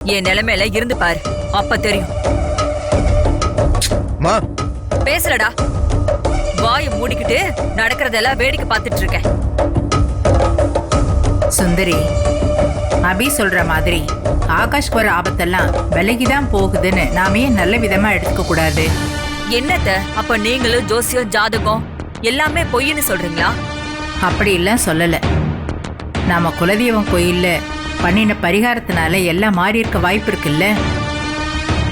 என் நிலைமையில இருந்து பாரு, அப்ப தெரியும். மா பேசலடா, வாயை மூடிக்கிட்டு நடக்கிறதெல்லாம் வேடிக்கை பார்த்துட்டு இருக்கேன். சுந்தரி, அபி சொல்ற மாதிரி ஆகாஷ்க்கு வர ஆபத்தெல்லாம் விலகிதான் போகுதுன்னு நாமே நல்ல விதமா எடுத்துக்க கூடாது. என்னத்த அப்ப நீங்களும் ஜோசியம் ஜாதகம் எல்லாமே பொய்ன்னு சொல்றீங்களா? அப்படி எல்லாம் சொல்லல. நாம குலதெய்வம் கோயில்ல பண்ணின பரிகாரத்தினால எல்லாம் மாறி இருக்க வாய்ப்பு இருக்குல்ல.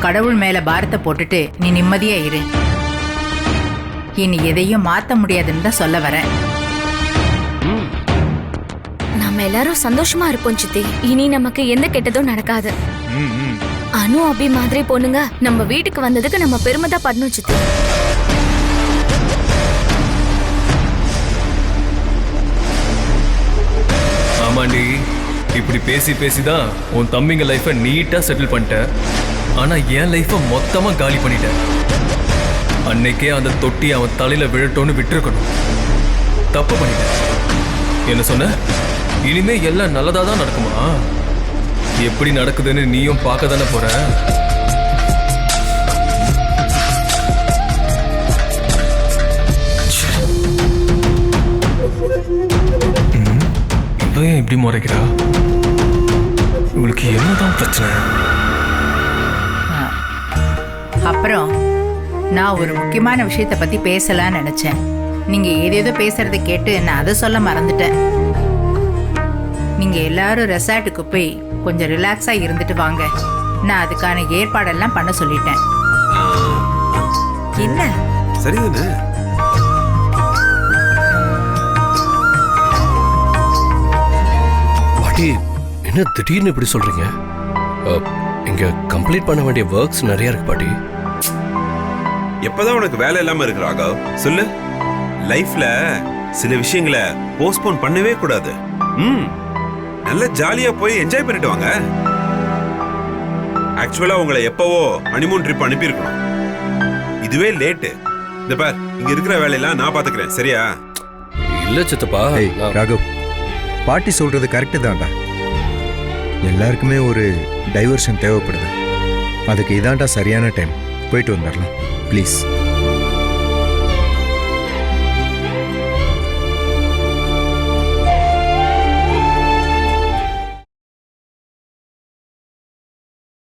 கடவுள் மேல பாரத்தை போட்டுட்டு நீ நிம்மதியா இரு. இனி எதையும் மாத்த முடியாதுன்னு தான் சொல்ல வரேன். நம்ம எல்லாரும் சந்தோஷமா இருப்போம் சித்தி. இனி நமக்கு எந்த கெட்டதும் நடக்காது. அனு அபி மாதிரி பொண்ணுங்க நம்ம வீட்டுக்கு வந்ததுக்கு நம்ம பெருமை தான் படணும் சித்தி. ஆமாண்டி, இப்படி பேசி பேசிதான் உன் தம்பிங்க லைஃபை நீட்டா செட்டில் பண்ணிட்ட. ஆனா என் லைஃபை மொத்தமா காலி பண்ணிட்ட. அன்னைக்கே அந்த தொட்டி அவன் தலையில விழட்டோன்னு விட்டுருக்கணும். தப்பு பண்ணிட்ட. என்ன சொன்ன? இனிமே எல்லாம் நல்லதா தான் நடக்குமா? எப்படி நடக்குதுன்னு நீயும் பார்க்க தானே போற. இவன் இப்படி முறைக்கிறா? இவளுக்கு என்னதான் பிரச்சனை? அப்புறம் நான் ஒரு முக்கியமான விஷயத்த பத்தி பேசலாம்னு நினைச்சேன். நீங்க ஏதேதோ பேசுறதை கேட்டு நான் அதை சொல்ல மறந்துட்டேன். நீங்க எல்லாரும் ரெசார்ட்டுக்கு போய் கொஞ்சம் ரிலாக்ஸா இருந்துட்டு வாங்க. நான் அதுக்கான ஏற்பாடெல்லாம் பண்ண சொல்லிட்டேன். என்ன சரிதானே? பாட்டி, என்ன திடீர்னு இப்படி சொல்றீங்க? இங்க கம்ப்ளீட் பண்ண வேண்டிய ஒர்க்ஸ் நிறைய இருக்கு பாட்டி. எப்பதான் உனக்கு வேலை இல்லாம இருக்கிறாங்க சொல்லு. லைஃப்ல சில விஷயங்களை போஸ்ட்போன் பண்ணவே கூடாது. நல்ல ஜாலியா போய் என்ஜாய் பண்ணிட்டு வாங்க. ஆக்சுவலா உங்களை எப்பவோ ஹனிமூன் ட்ரிப் அனுப்பி இருக்கணும். இதுவே லேட்டு. இந்த பார், இங்க இருக்கிற வேலையெல்லாம் நான் பாத்துக்கிறேன், சரியா? இல்ல சித்தப்பா. ராகவ், பாட்டி சொல்றது கரெக்டு தான்டா. எல்லாருக்குமே ஒரு டைவர்ஷன் தேவைப்படுது. அதுக்கு இதான்டா சரியான டைம். போயிட்டு வந்துடலாம் ப்ளீஸ்.